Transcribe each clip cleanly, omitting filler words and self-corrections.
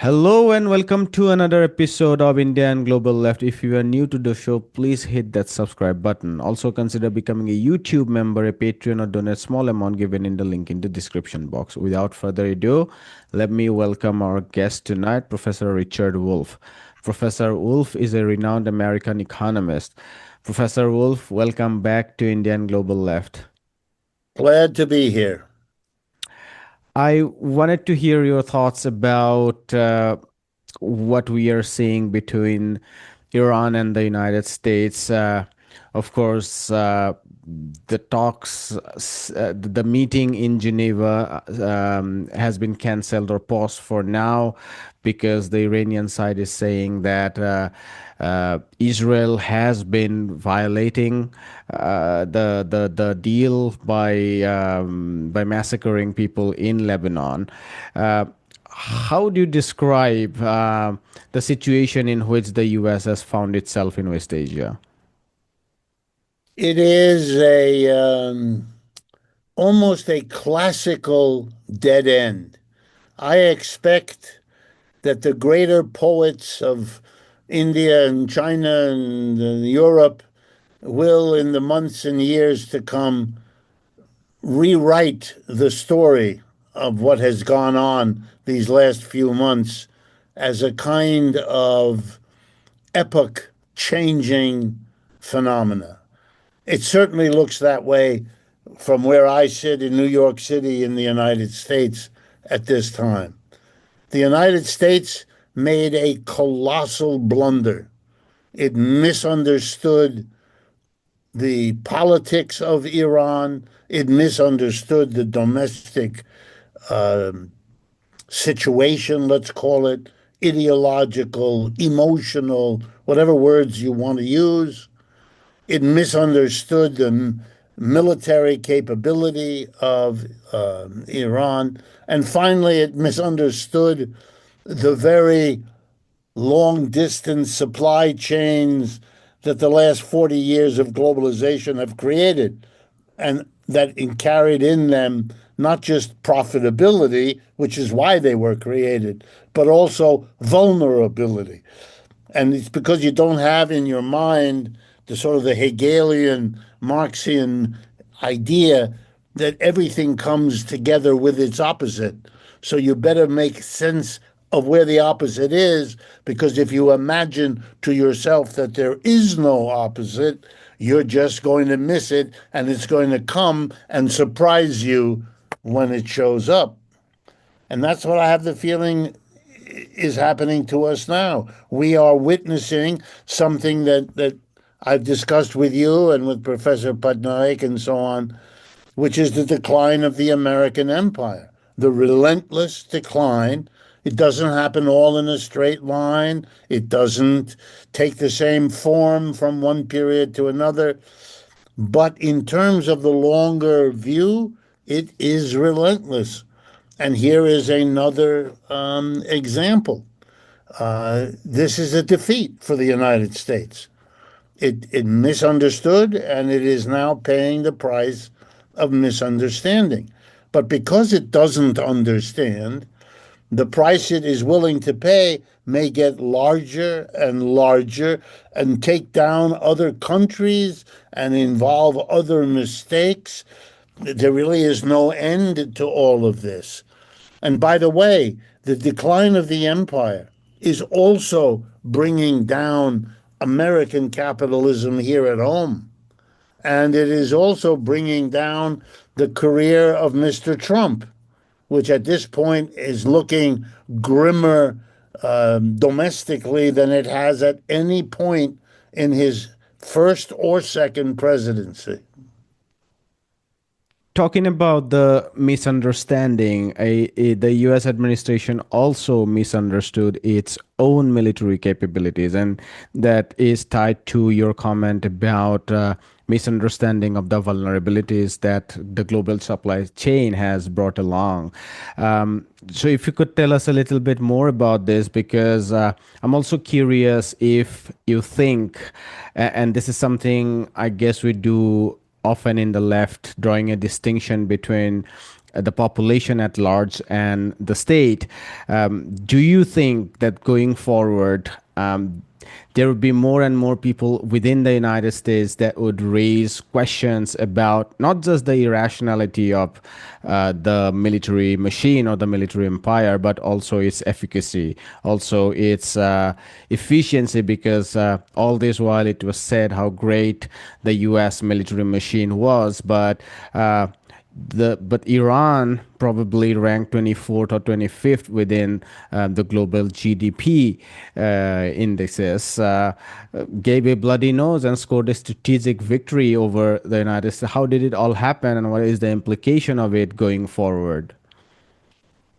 Hello and welcome to another episode of India and Global Left. If you are new to the show, please hit that subscribe button. Also consider becoming a YouTube member, a Patreon, or donate small amount given in the link in the description box. Without further ado, let me welcome our guest tonight, Professor Richard Wolff. Professor Wolff is a renowned American economist. Professor Wolff, welcome back to India and Global Left. Glad to be here. I wanted to hear your thoughts about what we are seeing between Iran and the United States. Of course, the talks, the meeting in Geneva has been cancelled or paused for now because the Iranian side is saying that Israel has been violating the deal by massacring people in Lebanon. How do you describe the situation in which the U.S. has found itself in West Asia? It is a almost a classical dead end. I expect that the greater poets of India and China and Europe will, in the months and years to come, rewrite the story of what has gone on these last few months as a kind of epoch changing phenomena. It certainly looks that way from where I sit in New York City in the United States at this time. The United States made a colossal blunder. It misunderstood the politics of Iran, it misunderstood the domestic situation, let's call it ideological, emotional, whatever words you want to use. It misunderstood the military capability of Iran. And finally, it misunderstood the very long distance supply chains that the last 40 years of globalization have created, and that carried in them not just profitability, which is why they were created, but also vulnerability. And it's because you don't have in your mind the sort of the Hegelian Marxian idea that everything comes together with its opposite. So you better make sense of where the opposite is, because if you imagine to yourself that there is no opposite, you're just going to miss it, and it's going to come and surprise you when it shows up. And that's what I have the feeling is happening to us now. We are witnessing something that I've discussed with you and with Professor Patnaik and so on, which is the decline of the American empire, the relentless decline. It doesn't happen all in a straight line. It doesn't take the same form from one period to another. But in terms of the longer view, it is relentless. And here is another example. This is a defeat for the United States. It misunderstood, and it is now paying the price of misunderstanding. But because it doesn't understand, the price it is willing to pay may get larger and larger and take down other countries and involve other mistakes. There really is no end to all of this. And by the way, the decline of the empire is also bringing down American capitalism here at home. And it is also bringing down the career of Mr. Trump, which at this point is looking grimmer domestically than it has at any point in his first or second presidency. Talking about the misunderstanding, the US administration also misunderstood its own military capabilities, and that is tied to your comment about misunderstanding of the vulnerabilities that the global supply chain has brought along. So, if you could tell us a little bit more about this, because I'm also curious if you think, and this is something I guess we do often in the left, drawing a distinction between the population at large and the state. Do you think that going forward, there would be more and more people within the United States that would raise questions about not just the irrationality of the military machine or the military empire, but also its efficacy, also its efficiency, because all this while it was said how great the US military machine was, but Iran probably ranked 24th or 25th within the global GDP indices, gave a bloody nose and scored a strategic victory over the United States. How did it all happen, and what is the implication of it going forward?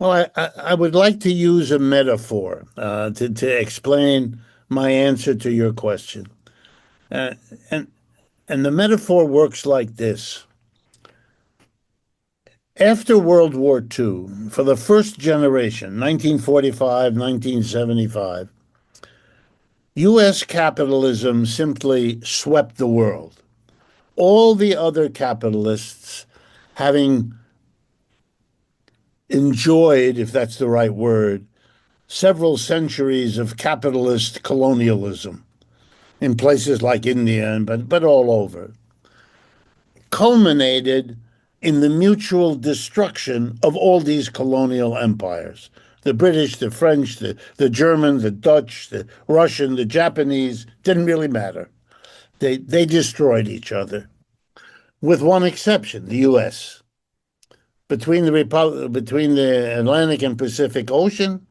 Well, I would like to use a metaphor to explain my answer to your question. Uh, and, and the metaphor works like this. After World War II, for the first generation, 1945, 1975, U.S. capitalism simply swept the world. All the other capitalists, having enjoyed, if that's the right word, several centuries of capitalist colonialism in places like India, but all over, culminated in the mutual destruction of all these colonial empires. The British, the French, the German, the Dutch, the Russian, the Japanese, didn't really matter. They destroyed each other, with one exception, the US. Between the Atlantic and Pacific Ocean,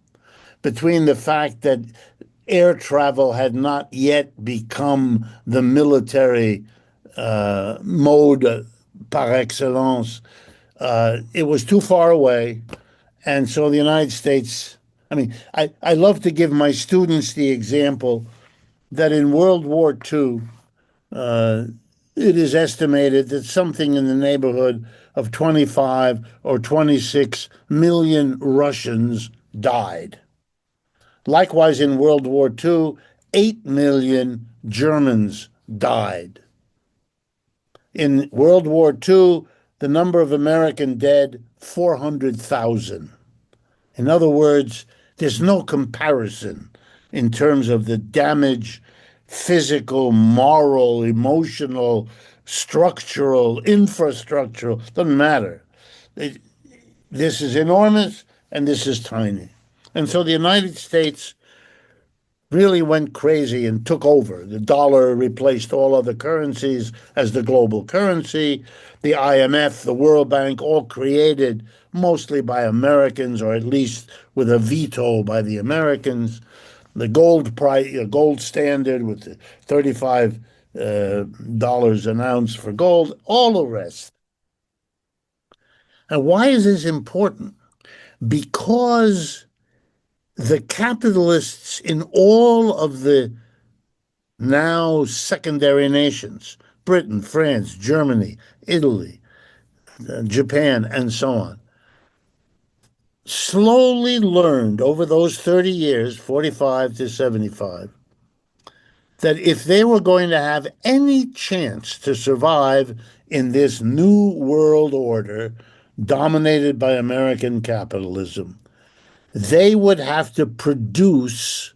between the fact that air travel had not yet become the military mode par excellence. It was too far away. And so the United States, I love to give my students the example that in World War II, uh, it is estimated that something in the neighborhood of 25 or 26 million Russians died. Likewise, in World War II, 8 million Germans died. In World War II, the number of American dead, 400,000. In other words, there's no comparison in terms of the damage, physical, moral, emotional, structural, infrastructural, doesn't matter. This is enormous and this is tiny. And so the United States really went crazy and took over. The dollar replaced all other currencies as the global currency. The IMF, the World Bank, all created mostly by Americans, or at least with a veto by the Americans. The gold price, gold standard with the $35 an ounce for gold, all the rest. And why is this important? Because the capitalists in all of the now secondary nations, Britain, France, Germany, Italy, Japan, and so on, slowly learned over those 30 years, 45 to 75, that if they were going to have any chance to survive in this new world order dominated by American capitalism, they would have to produce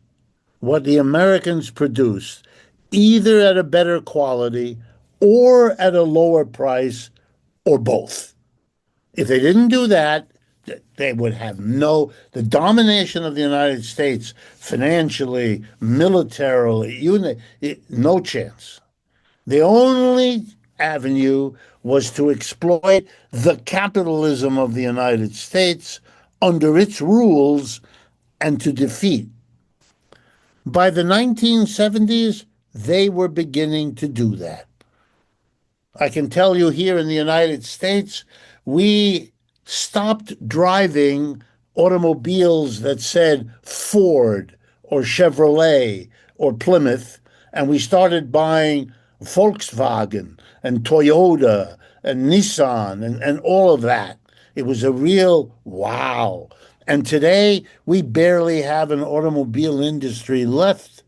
what the Americans produced, either at a better quality or at a lower price or both. If they didn't do that, they would have the domination of the United States financially, militarily, no chance. The only avenue was to exploit the capitalism of the United States under its rules and to defeat. By the 1970s, they were beginning to do that. I can tell you here in the United States, we stopped driving automobiles that said Ford or Chevrolet or Plymouth, and we started buying Volkswagen and Toyota and Nissan and all of that. It was a real wow. And today, we barely have an automobile industry left.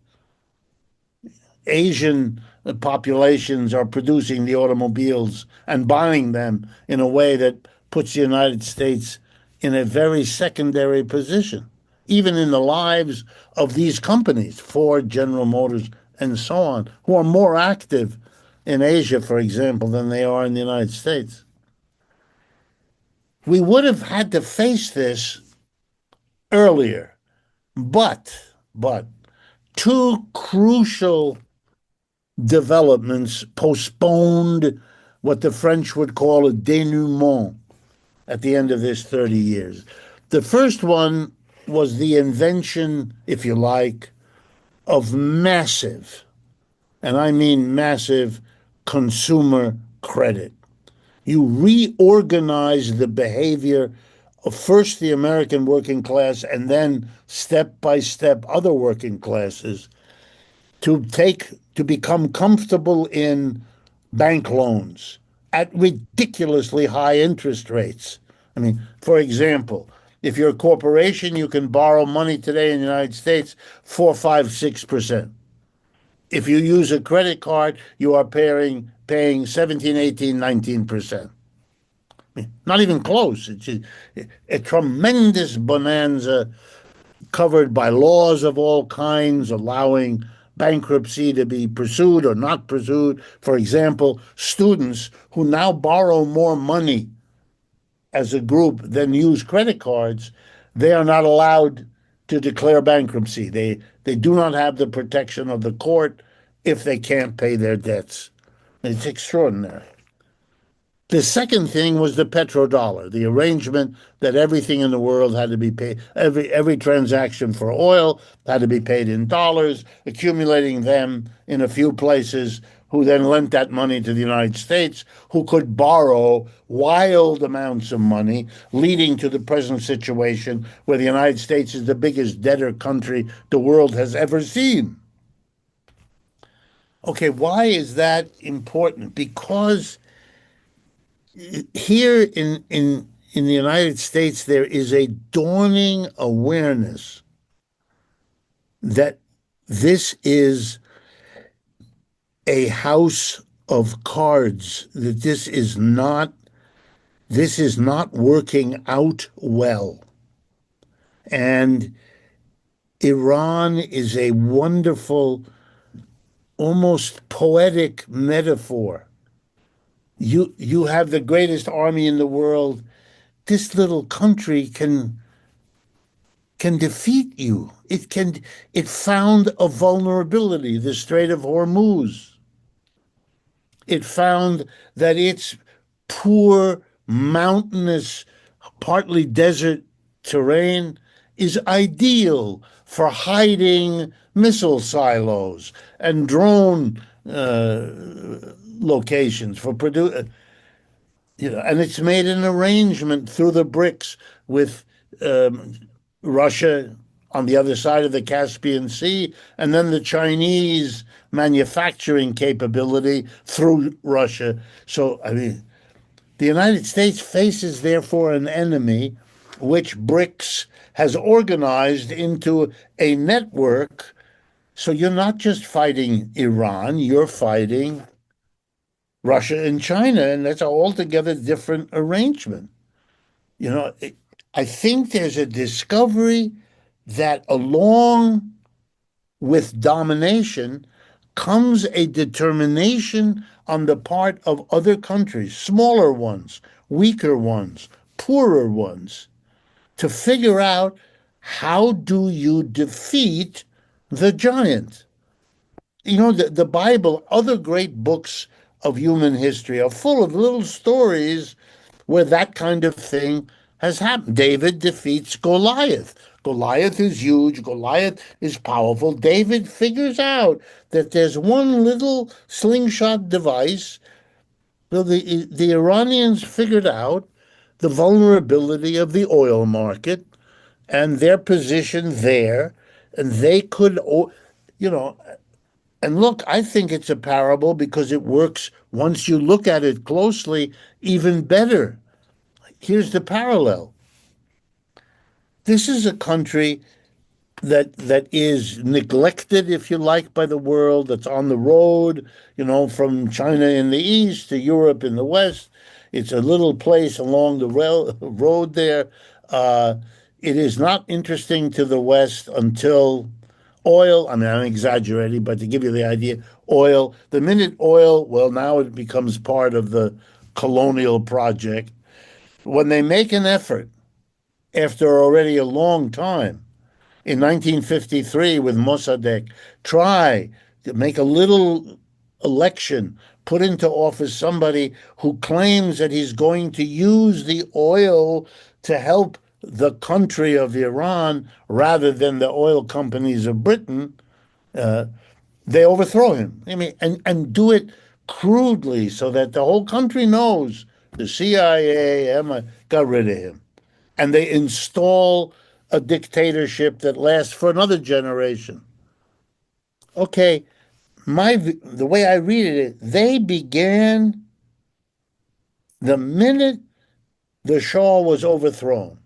Asian populations are producing the automobiles and buying them in a way that puts the United States in a very secondary position, even in the lives of these companies, Ford, General Motors, and so on, who are more active in Asia, for example, than they are in the United States. We would have had to face this earlier, but two crucial developments postponed what the French would call a denouement at the end of this 30 years. The first one was the invention, if you like, of massive, and I mean massive, consumer credit. You reorganize the behavior of first the American working class and then step by step other working classes to become comfortable in bank loans at ridiculously high interest rates. I mean, for example, if you're a corporation, you can borrow money today in the United States 4, 5, 6%. If you use a credit card, you are paying 17, 18, 19%. Not even close. It's a tremendous bonanza covered by laws of all kinds, allowing bankruptcy to be pursued or not pursued. For example, students who now borrow more money as a group than use credit cards, they are not allowed to declare bankruptcy. They do not have the protection of the court if they can't pay their debts. It's extraordinary. The second thing was the petrodollar, the arrangement that everything in the world had to be paid, every transaction for oil had to be paid in dollars, accumulating them in a few places who then lent that money to the United States, who could borrow wild amounts of money, leading to the present situation where the United States is the biggest debtor country the world has ever seen. Okay, why is that important? Because here in the United States, there is a dawning awareness that this is a house of cards, that this is not working out well. And Iran is a wonderful, almost poetic metaphor. You have the greatest army in the world. This little country can defeat you. It found a vulnerability, the Strait of Hormuz. It found that its poor, mountainous, partly desert terrain is ideal for hiding missile silos and drone locations for and it's made an arrangement through the BRICS with um, Russia on the other side of the Caspian Sea, and then the Chinese manufacturing capability through Russia. So, I mean, the United States faces, therefore, an enemy which BRICS has organized into a network. So you're not just fighting Iran, you're fighting Russia and China, and that's an altogether different arrangement. You know, I think there's a discovery that along with domination comes a determination on the part of other countries, smaller ones, weaker ones, poorer ones, to figure out how do you defeat the giant. The Bible, other great books of human history are full of little stories where that kind of thing has happened. David defeats Goliath. Goliath is huge. Goliath is powerful. David figures out that there's one little slingshot device. So the Iranians figured out the vulnerability of the oil market and their position there, and they could, you know, and look, I think it's a parable because it works once you look at it closely even better. Here's the parallel. This is a country that is neglected, if you like, by the world, that's on the road, from China in the east to Europe in the west. It's a little place along the road there. Uh, it is not interesting to the West until oil. I mean, I'm exaggerating, but to give you the idea, oil. The minute oil, well, now it becomes part of the colonial project. When they make an effort after already a long time in 1953 with Mossadegh, try to make a little election, put into office somebody who claims that he's going to use the oil to help the country of Iran rather than the oil companies of Britain, uh, they overthrow him. I mean, and do it crudely so that the whole country knows the CIA got rid of him. And they install a dictatorship that lasts for another generation. Okay, the way I read it, they began the minute the Shah was overthrown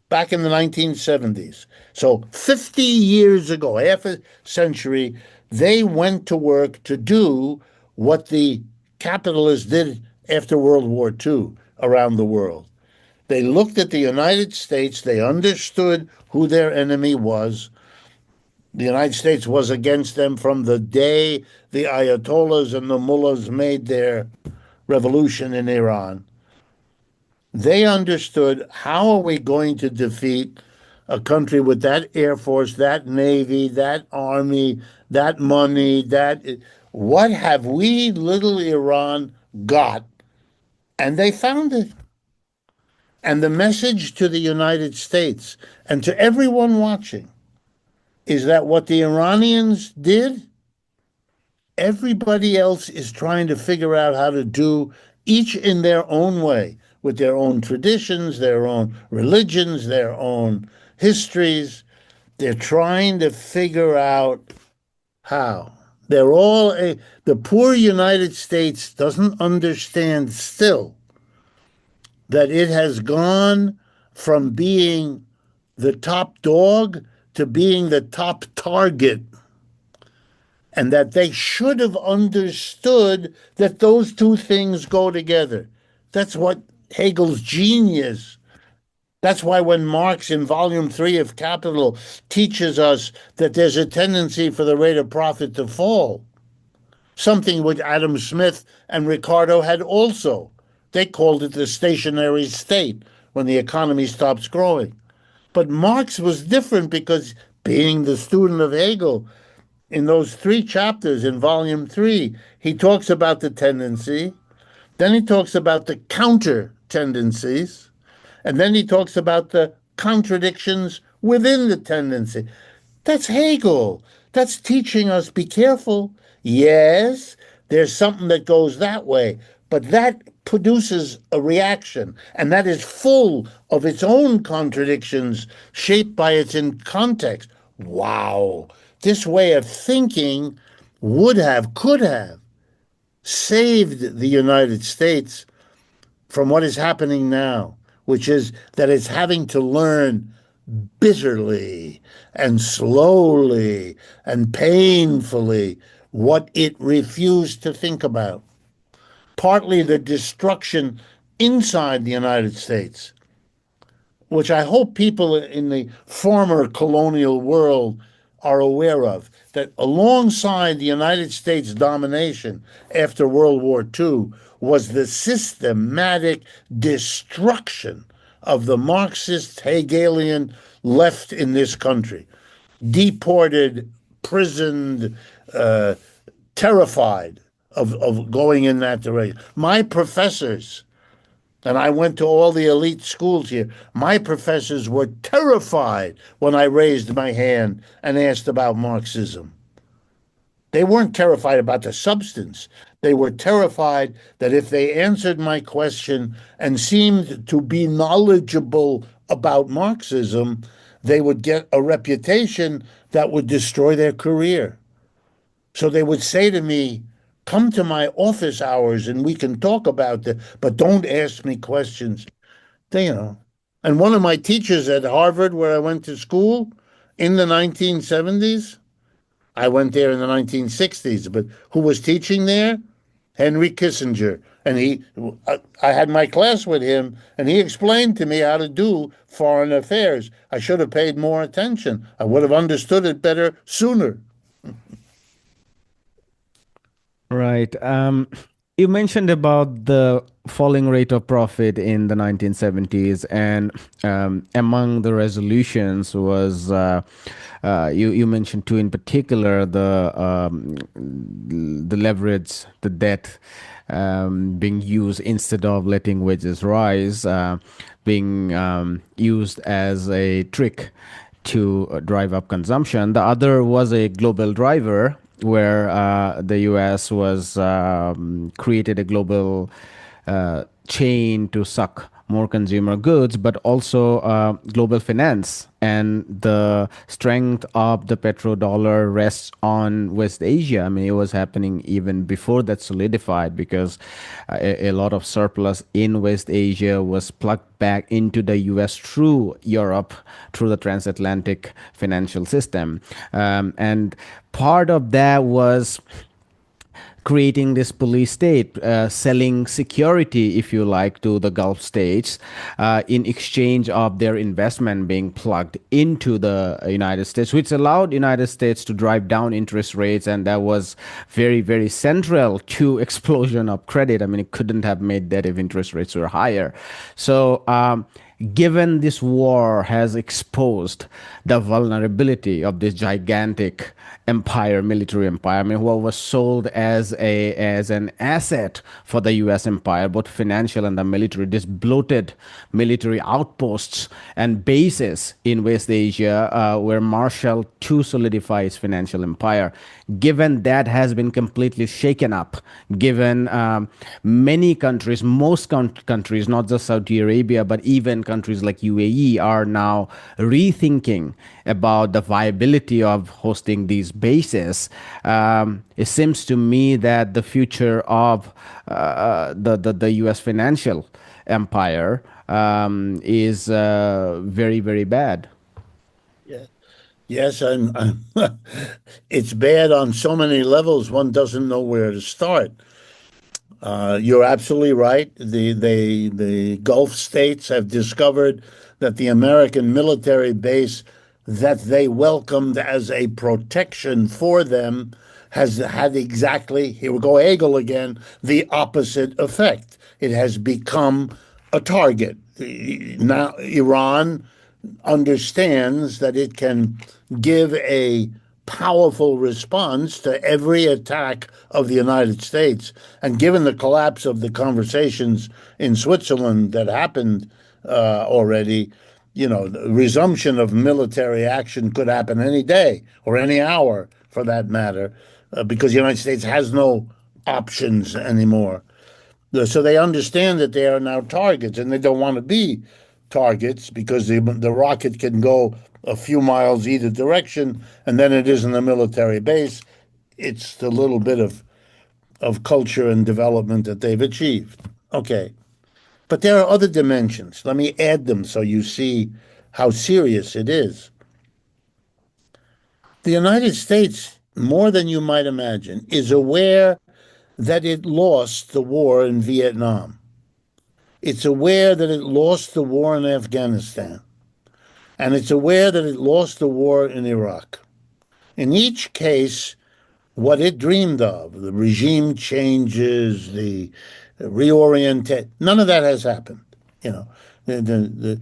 back in the 1970s. So 50 years ago, half a century, they went to work to do what the capitalists did after World War II around the world. They looked at the United States, they understood who their enemy was. The United States was against them from the day the Ayatollahs and the mullahs made their revolution in Iran. They understood, how are we going to defeat a country with that air force, that navy, that army, that money, that what have we, little Iran, got? And they found it. And the message to the United States and to everyone watching is that what the Iranians did, everybody else is trying to figure out how to do, each in their own way, with their own traditions, their own religions, their own histories. They're trying to figure out how. They're all the poor United States doesn't understand still that it has gone from being the top dog to being the top target, and that they should have understood that those two things go together. That's what Hegel's genius. That's why when Marx in volume 3 of Capital teaches us that there's a tendency for the rate of profit to fall, something which Adam Smith and Ricardo had also. They called it the stationary state when the economy stops growing. But Marx was different because, being the student of Hegel, in those 3 chapters in volume 3, he talks about the tendency, then he talks about the counter tendencies, and then he talks about the contradictions within the tendency. That's Hegel. That's teaching us, be careful. Yes, there's something that goes that way, but that produces a reaction, and that is full of its own contradictions shaped by its in context. Wow. This way of thinking could have saved the United States from what is happening now, which is that it's having to learn bitterly and slowly and painfully what it refused to think about. Partly the destruction inside the United States, which I hope people in the former colonial world are aware of, that alongside the United States domination after World War II was the systematic destruction of the Marxist Hegelian left in this country. Deported, prisoned, uh, terrified of going in that direction. My professors, and I went to all the elite schools here, my professors were terrified when I raised my hand and asked about Marxism. They weren't terrified about the substance. They were terrified that if they answered my question and seemed to be knowledgeable about Marxism, they would get a reputation that would destroy their career. So they would say to me, come to my office hours and we can talk about it, but don't ask me questions. They. And one of my teachers at Harvard, where I went to school in the 1970s, I went there in the 1960s, but who was teaching there? Henry Kissinger. And I had my class with him, and he explained to me how to do foreign affairs. I should have paid more attention. I would have understood it better sooner. Right. You mentioned about the falling rate of profit in the 1970s, and among the resolutions was you mentioned two in particular, the leverage, the debt being used instead of letting wages rise, being used as a trick to drive up consumption. The other was a global driver where the US was created a global chain to suck more consumer goods, but also global finance. And the strength of the petrodollar rests on West Asia. I mean, it was happening even before that solidified because a lot of surplus in West Asia was plugged back into the US through Europe, through the transatlantic financial system. And part of that was creating this police state, selling security, if you like, to the Gulf states in exchange of their investment being plugged into the United States, which allowed United States to drive down interest rates, and that was very, very central to explosion of credit. I mean, it couldn't have made that if interest rates were higher. So. Given this war has exposed the vulnerability of this gigantic empire, military empire. I mean, what was sold as an asset for the U.S. empire, both financial and the military, this bloated military outposts and bases in West Asia were marshaled to solidify its financial empire. Given that has been completely shaken up, given many countries, most countries, not just Saudi Arabia, but even countries like UAE are now rethinking about the viability of hosting these bases. It seems to me that the future of the U.S. financial empire is very, very bad. Yeah. Yes, and it's bad on so many levels, one doesn't know where to start. You're absolutely right. The Gulf states have discovered that the American military base that they welcomed as a protection for them has had exactly, here we go, Hegel again, the opposite effect. It has become a target. Now, Iran understands that it can give a powerful response to every attack of the United States. And given the collapse of the conversations in Switzerland that happened already, the resumption of military action could happen any day or any hour for that matter, because the United States has no options anymore. So they understand that they are now targets, and they don't want to be targets because the rocket can go a few miles either direction, and then it isn't a military base. It's the little bit of culture and development that they've achieved. Okay. But there are other dimensions. Let me add them so you see how serious it is. The United States, more than you might imagine, is aware that it lost the war in Vietnam. It's aware that it lost the war in Afghanistan, and it's aware that it lost the war in Iraq. In each case, what it dreamed of, the regime changes, the reorientation, none of that has happened. You know, the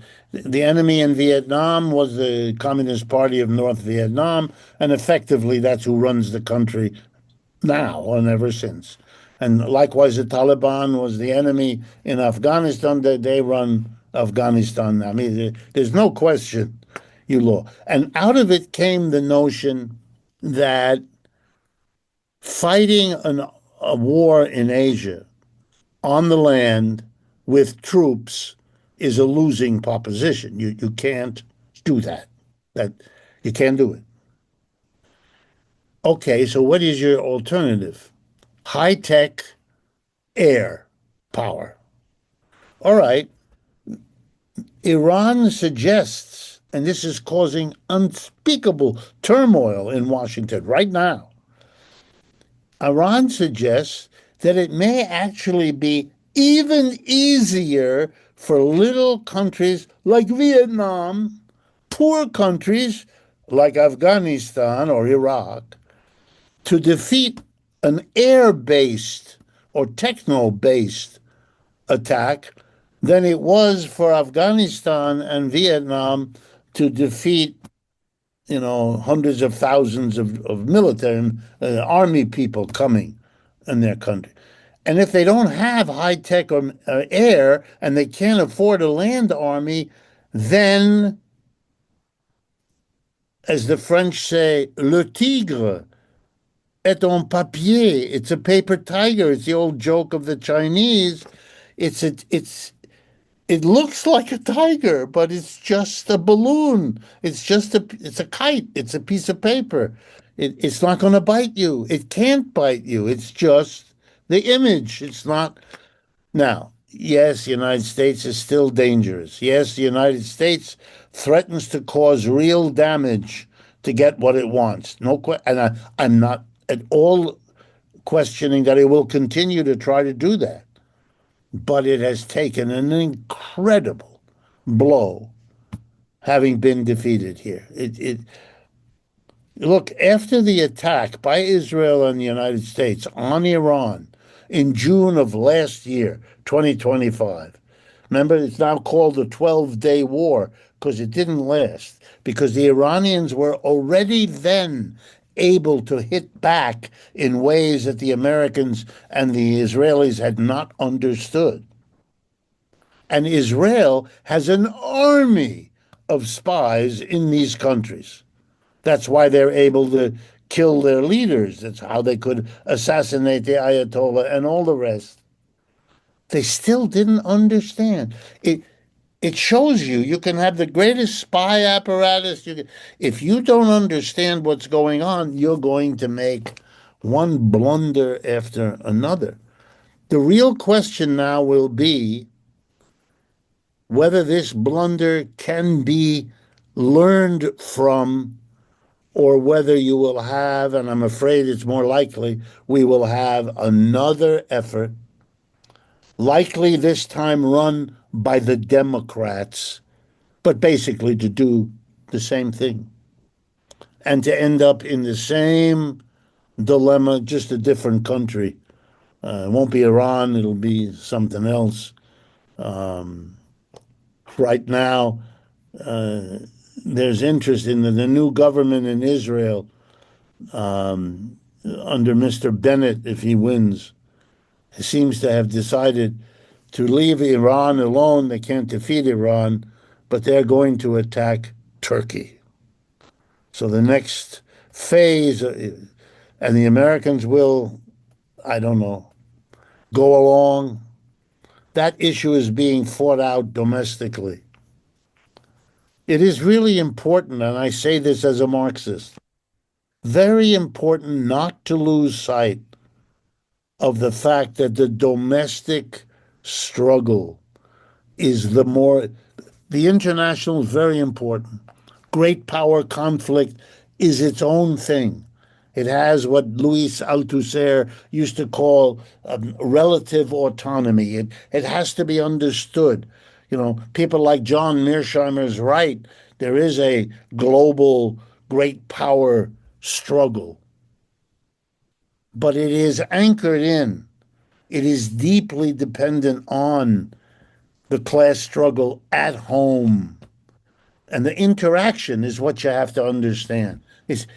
enemy in Vietnam was the Communist Party of North Vietnam, and effectively that's who runs the country now and ever since. And likewise, the Taliban was the enemy in Afghanistan. They run Afghanistan. I mean, there's no question, you law. And out of it came the notion that fighting a war in Asia on the land with troops is a losing proposition. You can't do that. That you can't do it. Okay, so what is your alternative? High tech air power. All right. Iran suggests, and this is causing unspeakable turmoil in Washington right now. Iran suggests that it may actually be even easier for little countries like Vietnam, poor countries like Afghanistan or Iraq, to defeat an air based or techno based attack than it was for Afghanistan and Vietnam to defeat, hundreds of thousands of military and army people coming in their country. And if they don't have high tech or air and they can't afford a land army, then, as the French say, le tigre est en papier. It's a paper tiger. It's the old joke of the Chinese. It looks like a tiger, but it's just a balloon. It's a kite. It's a piece of paper. It's not going to bite you. It can't bite you. It's just the image. It's not. Now, yes, the United States is still dangerous. Yes, the United States threatens to cause real damage to get what it wants. I'm not at all questioning that it will continue to try to do that. But it has taken an incredible blow having been defeated here. Look, after the attack by Israel and the United States on Iran in June of last year, 2025, remember, it's now called the 12-day war because it didn't last, because the Iranians were already then able to hit back in ways that the Americans and the Israelis had not understood. And Israel has an army of spies in these countries. That's why they're able to kill their leaders. That's how they could assassinate the Ayatollah and all the rest. They still didn't understand. It shows you can have the greatest spy apparatus. If you don't understand what's going on, you're going to make one blunder after another. The real question now will be whether this blunder can be learned from, or whether you will have, and I'm afraid it's more likely, we will have another effort, likely this time run by the Democrats, but basically to do the same thing and to end up in the same dilemma, just a different country. It won't be Iran, it'll be something else. Right now, uh, there's interest in the new government in Israel under Mr. Bennett, if he wins, seems to have decided to leave Iran alone. They can't defeat Iran, but they're going to attack Turkey. So the next phase, and the Americans will, I don't know, go along. That issue is being fought out domestically. It is really important, and I say this as a Marxist, very important not to lose sight of the fact that the domestic struggle is the international is very important. Great power conflict is its own thing. It has what Louis Althusser used to call relative autonomy. It has to be understood. People like John Mearsheimer is right. There is a global great power struggle, but it is anchored in, it is deeply dependent on the class struggle at home. And the interaction is what you have to understand. It's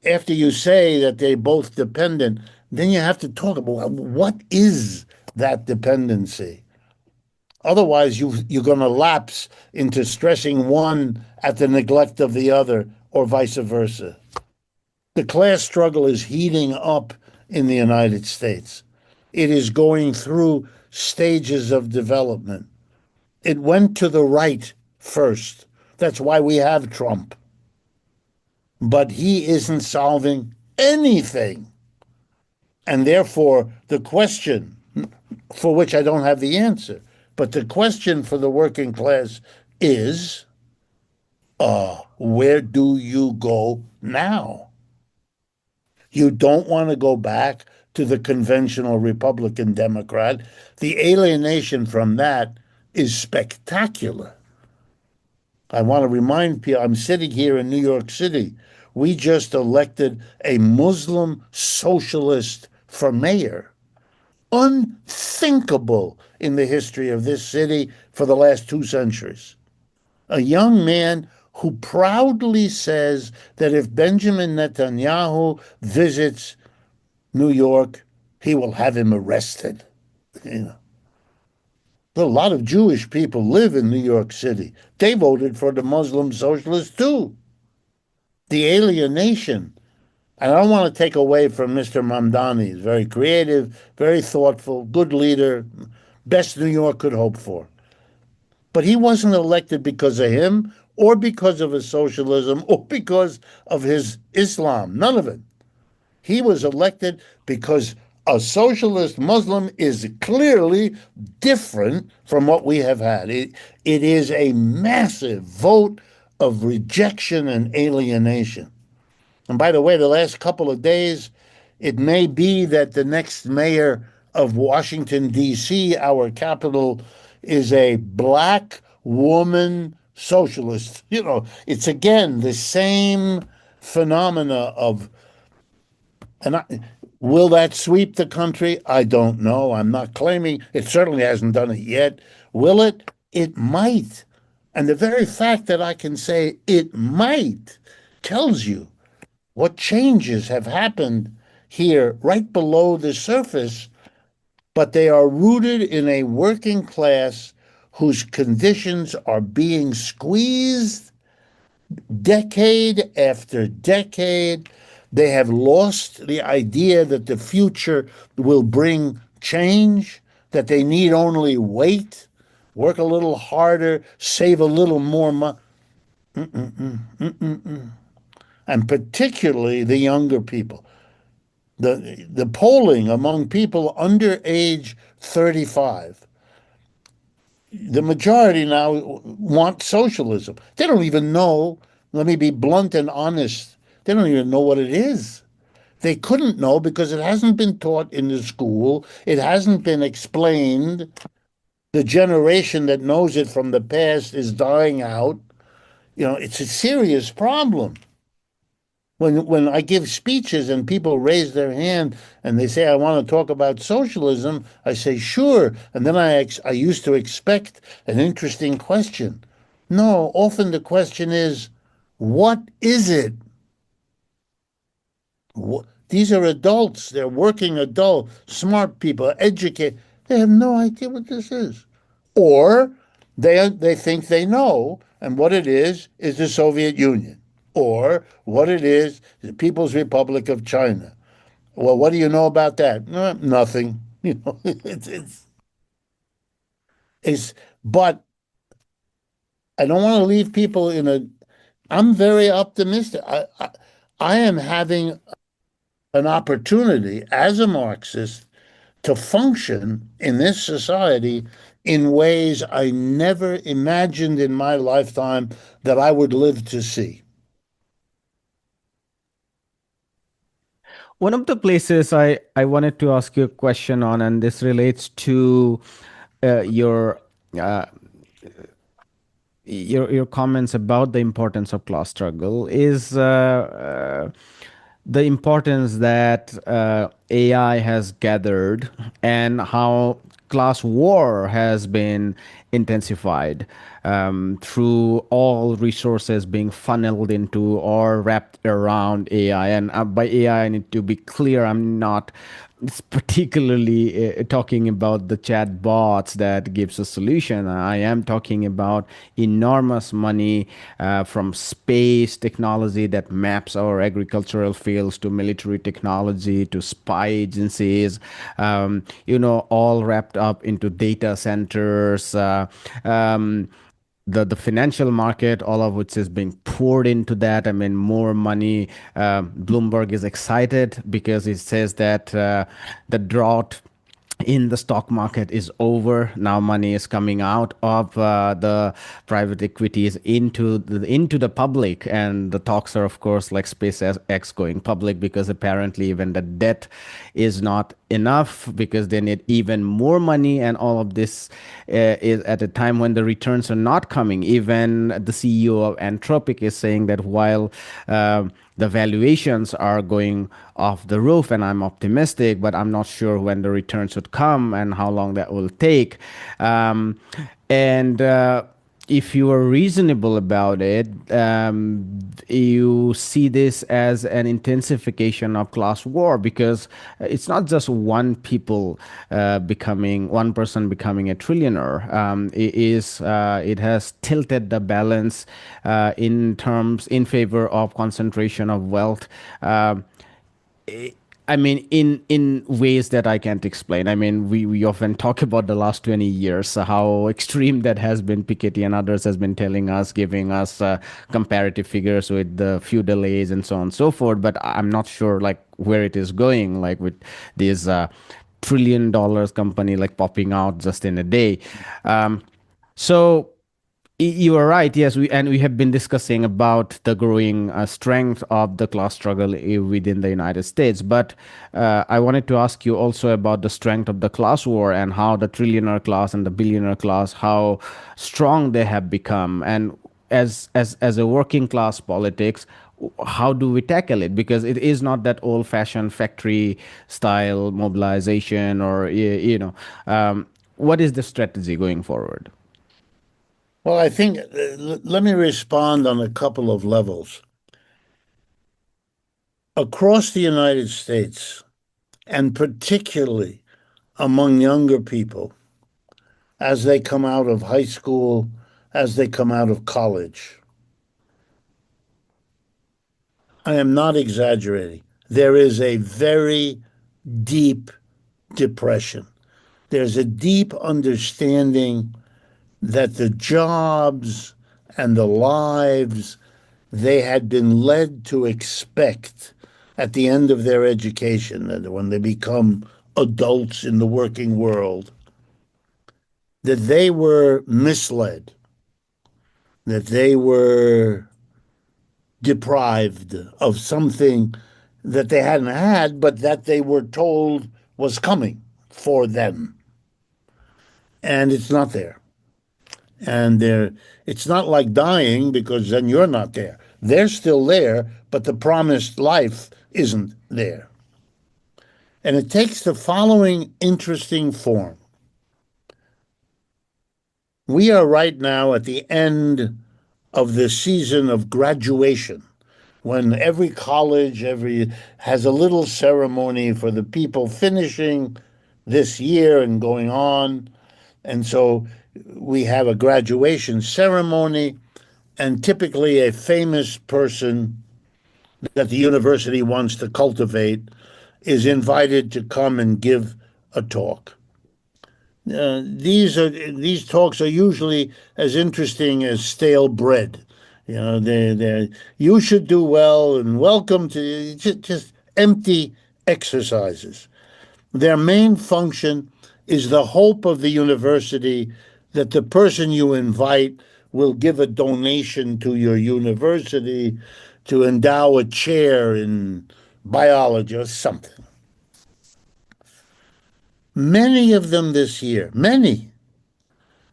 after you say that they're both dependent, then you have to talk about, well, what is that dependency? Otherwise, you're going to lapse into stressing one at the neglect of the other, or vice versa. The class struggle is heating up in the United States. It is going through stages of development. It went to the right first. That's why we have Trump. But he isn't solving anything. And therefore, the question, for which I don't have the answer, but the question for the working class is, where do you go now? You don't want to go back to the conventional Republican Democrat. The alienation from that is spectacular. I want to remind people I'm sitting here in New York City. We just elected a Muslim socialist for mayor. Unthinkable in the history of this city for the last 2 centuries. A young man who proudly says that if Benjamin Netanyahu visits New York, he will have him arrested. You know, a lot of Jewish people live in New York City. They voted for the Muslim socialists too. The alienation. And I don't want to take away from Mr. Mamdani. He's very creative, very thoughtful, good leader, best New York could hope for. But he wasn't elected because of him or because of his socialism or because of his Islam. None of it. He was elected because a socialist Muslim is clearly different from what we have had. It is a massive vote of rejection and alienation. And by the way, the last couple of days, it may be that the next mayor of Washington, D.C., our capital, is a black woman socialist. It's again the same phenomena of, and will that sweep the country? I don't know. I'm not claiming it certainly hasn't done it yet. Will it? It might. And the very fact that I can say it might tells you what changes have happened here right below the surface, but they are rooted in a working class whose conditions are being squeezed decade after decade. They have lost the idea that the future will bring change, that they need only wait, work a little harder, save a little more money. And particularly the younger people. The polling among people under age 35, the majority now want socialism. They don't even know, let me be blunt and honest, they don't even know what it is. They couldn't know because it hasn't been taught in the school, it hasn't been explained. The generation that knows it from the past is dying out. It's a serious problem. When I give speeches and people raise their hand and they say, I want to talk about socialism, I say, sure. And then I used to expect an interesting question. No, often the question is, what is it? These are adults. They're working adults, smart people, educated. They have no idea what this is. Or they think they know, and what it is the Soviet Union. Or what it is the People's Republic of China. Well, what do you know about that? Nothing. It's, but I don't want to leave people in a. I'm very optimistic. I am having an opportunity as a Marxist to function in this society in ways I never imagined in my lifetime that I would live to see. One of the places I wanted to ask you a question on, and this relates to your uh, your comments about the importance of class struggle, is the importance that AI has gathered and how class war has been intensified through all resources being funneled into or wrapped around AI. And by AI, I need to be clear, I'm not particularly talking about the chat bots that gives a solution. I am talking about enormous money from space technology that maps our agricultural fields to military technology to spy agencies, all wrapped up into data centers. The financial market, all of which is being poured into that. I mean, more money. Bloomberg is excited because it says that the drought in the stock market is over. Now money is coming out of the private equities into the public, and the talks are, of course, like SpaceX going public, because apparently even the debt is not enough, because they need even more money, and all of this is at a time when the returns are not coming. Even the CEO of Anthropic is saying that while the valuations are going off the roof, and I'm optimistic, but I'm not sure when the returns would come and how long that will take. And if you are reasonable about it, you see this as an intensification of class war, because it's not just one person becoming a trillionaire. It has tilted the balance in favor of concentration of wealth. I mean, in ways that I can't explain. I mean, we often talk about the last 20 years, how extreme that has been. Piketty and others has been telling us, giving us comparative figures with the few delays and so on and so forth. But I'm not sure like where it is going, like with these $1 trillion company like popping out just in a day. So you are right. Yes, we have been discussing about the growing strength of the class struggle within the United States. But I wanted to ask you also about the strength of the class war, and how the trillionaire class and the billionaire class, how strong they have become, and as a working class politics, how do we tackle it? Because it is not that old fashioned factory style mobilization, or what is the strategy going forward? Well, I think let me respond on a couple of levels. Across the United States, and particularly among younger people, as they come out of high school, as they come out of college, I am not exaggerating. There is a very deep depression. There's a deep understanding that the jobs and the lives they had been led to expect at the end of their education, and when they become adults in the working world, that they were misled, that they were deprived of something that they hadn't had, but that they were told was coming for them. And it's not there. And it's not like dying, because then you're not there. They're still there, but the promised life isn't there. And it takes the following interesting form. We are right now at the end of the season of graduation, when every college every has a little ceremony for the people finishing this year and going on. And so we have a graduation ceremony, and typically a famous person that the university wants to cultivate is invited to come and give a talk. These talks are usually as interesting as stale bread. They you should do well and welcome to just empty exercises. Their main function is the hope of the university that the person you invite will give a donation to your university to endow a chair in biology or something. Many of them this year, many,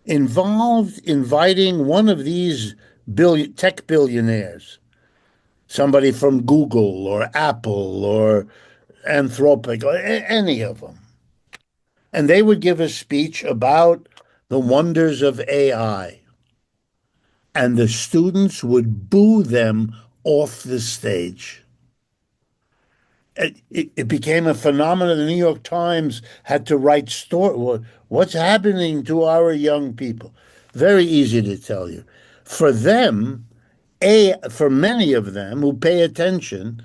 involved inviting one of these tech billionaires, somebody from Google or Apple or Anthropic or any of them. And they would give a speech about the wonders of AI. And the students would boo them off the stage. It became a phenomenon. The New York Times had to write story. What's happening to our young people? Very easy to tell you. For them, for many of them who pay attention,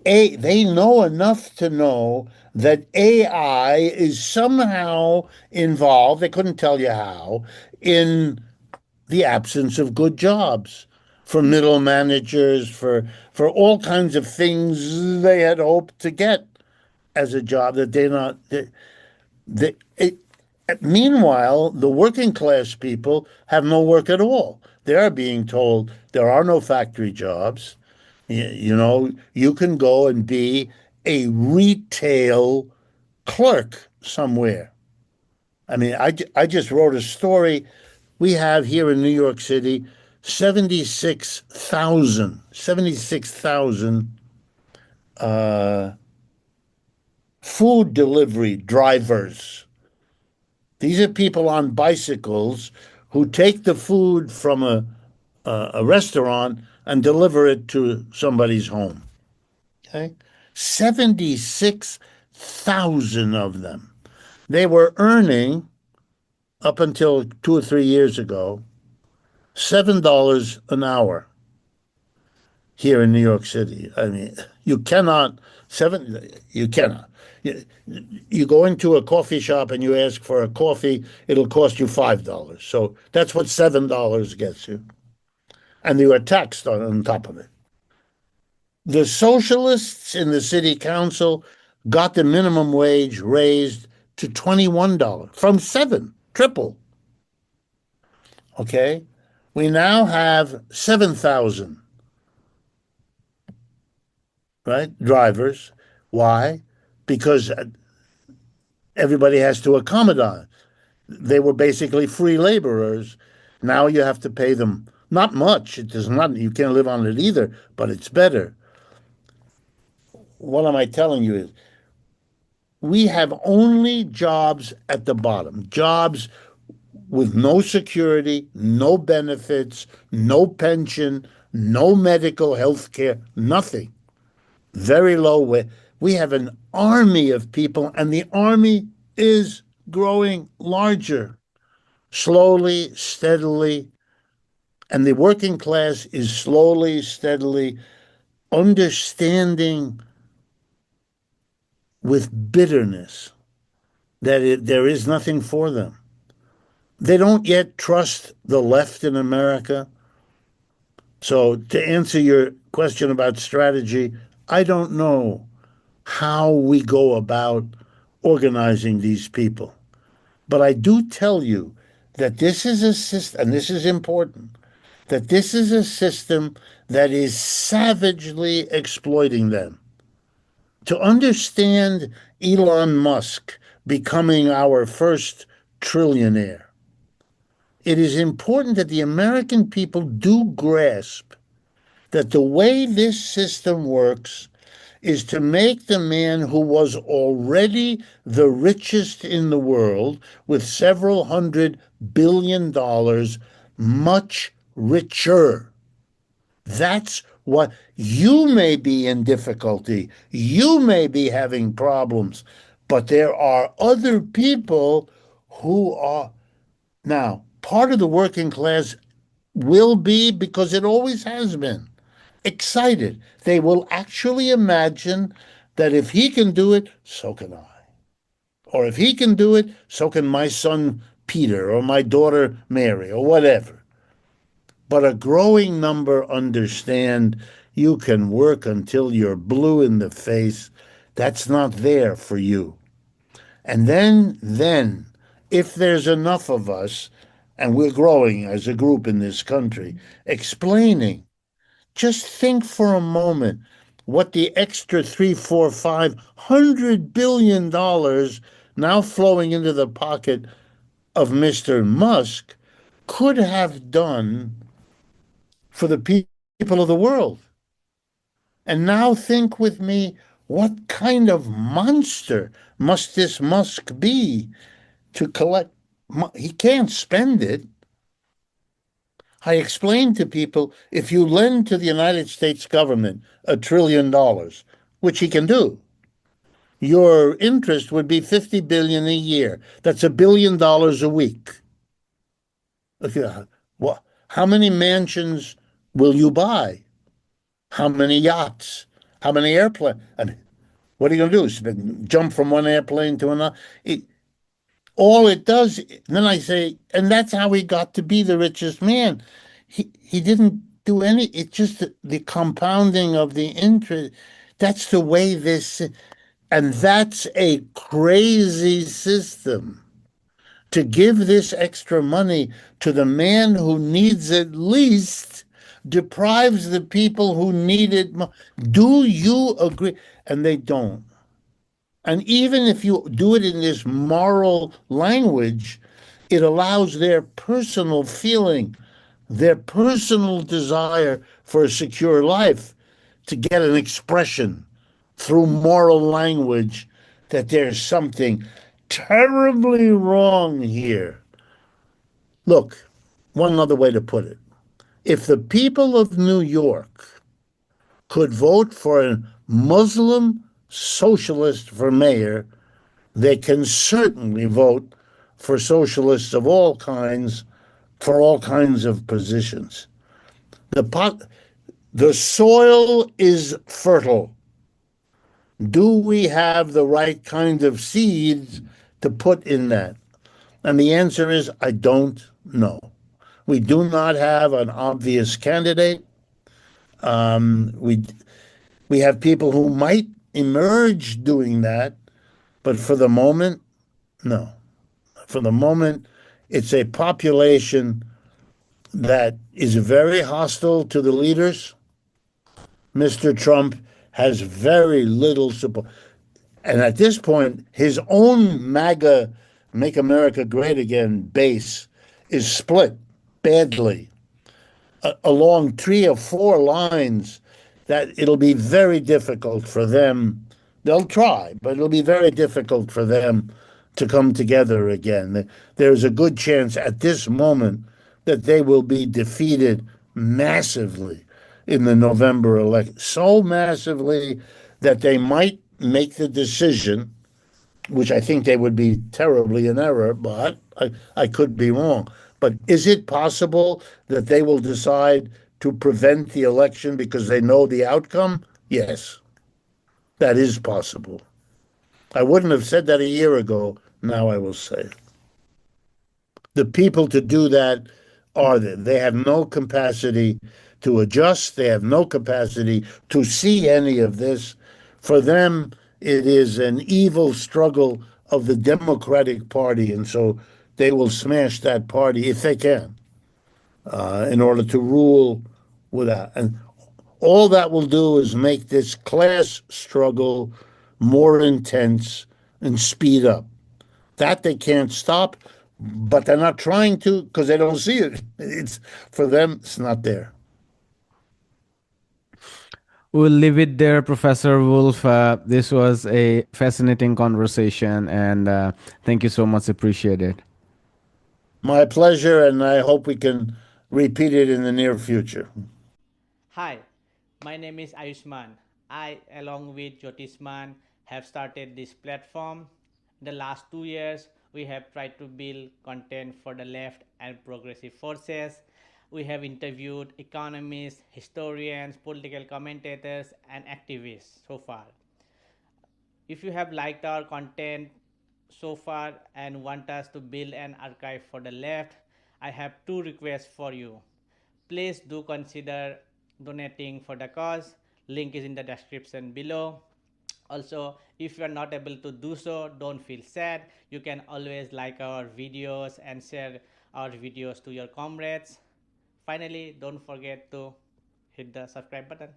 they know enough to know that AI is somehow involved. They couldn't tell you how in the absence of good jobs for middle managers, for all kinds of things they had hoped to get as a job that they're not. it, meanwhile, the working class people have no work at all. They are being told there are no factory jobs. You can go and be a retail clerk somewhere. I mean, I just wrote a story. We have here in New York City 76,000 food delivery drivers. These are people on bicycles who take the food from a restaurant and deliver it to somebody's home. Okay? 76,000 of them. They were earning, up until 2 or 3 years ago, $7 an hour here in New York City. I mean, you cannot, you cannot. You go into a coffee shop and you ask for a coffee, it'll cost you $5. So that's what $7 gets you. And you are taxed on top of it. The socialists in the city council got the minimum wage raised to $21 from 7, triple. Okay. We now have 7,000, right, drivers. Why? Because everybody has to accommodate. They were basically free laborers. Now you have to pay them not much. It is not, you can't live on it either, but it's better. What am I telling you is we have only jobs at the bottom, jobs with no security, no benefits, no pension, no medical health care, nothing. Very low wage. We have an army of people, and the army is growing larger, slowly, steadily. And the working class is slowly, steadily understanding with bitterness that there is nothing for them. They don't yet trust the left in America. So, to answer your question about strategy, I don't know how we go about organizing these people. But I do tell you that this is a system, and this is important, that this is a system that is savagely exploiting them. To understand Elon Musk becoming our first trillionaire, it is important that the American people do grasp that the way this system works is to make the man who was already the richest in the world with several $100 billion much richer. That's what you may be in difficulty. You may be having problems, but there are other people who are now part of the working class will be, because it always has been, excited. They will actually imagine that if he can do it, so can I. Or if he can do it, so can my son Peter or my daughter Mary or whatever. But a growing number understand you can work until you're blue in the face. That's not there for you. And then, if there's enough of us, and we're growing as a group in this country, explaining, just think for a moment what the extra 3, 4, 5 hundred billion dollars now flowing into the pocket of Mr. Musk could have done for the people of the world. And now think with me, what kind of monster must this Musk be to collect? He can't spend it. I explain to people, if you lend to the United States government $1 trillion, which he can do, your interest would be 50 billion a year. That's $1 billion a week. Okay, well, how many mansions will you buy? How many yachts? How many airplanes? I mean, what are you going to do? Jump from one airplane to another? All it does, then I say, and that's how he got to be the richest man. He didn't do any, it's just the compounding of the interest. That's the way this, And that's a crazy system. To give this extra money to the man who needs it least deprives the people who need it. Do you agree? And they don't. And even if you do it in this moral language, it allows their personal feeling, their personal desire for a secure life to get an expression through moral language that there's something terribly wrong here. Look, one other way to put it. If the people of New York could vote for a Muslim socialist for mayor, they can certainly vote for socialists of all kinds for all kinds of positions. The pot, the soil is fertile. Do we have the right kind of seeds to put in that? And the answer is I don't know. We do not have an obvious candidate. We have people who might emerge doing that, but for the moment, no. For the moment, it's a population that is very hostile to the leaders. Mr. Trump has very little support. And at this point, his own MAGA, Make America Great Again base is split badly along three or four lines that it'll be very difficult for them. They'll try, but it'll be very difficult for them to come together again. There's a good chance at this moment that they will be defeated massively in the November election. So massively that they might make the decision, which I think they would be terribly in error, but I could be wrong. But is it possible that they will decide to prevent the election because they know the outcome? Yes, that is possible. I wouldn't have said that a year ago. Now I will say the people to do that are there. They have no capacity to adjust. They have no capacity to see any of this. For them, it is an evil struggle of the Democratic Party, and so they will smash that party if they can in order to rule without. And all that will do is make this class struggle more intense and speed up. That they can't stop, but they're not trying to because they don't see it. It's for them, it's not there. We'll leave it there, Professor Wolf. This was a fascinating conversation, and thank you so much. Appreciate it. My pleasure, and I hope we can repeat it in the near future. Hi, my name is Ayushman. I, along with Jyotisman, have started this platform. In the last 2 years, we have tried to build content for the left and progressive forces. We have interviewed economists, historians, political commentators, and activists so far. If you have liked our content so far and want us to build an archive for the left, I have two requests for you. Please do consider donating for the cause. Link is in the description below. Also, if you are not able to do so, don't feel sad. You can always like our videos and share our videos to your comrades. Finally, don't forget to hit the subscribe button.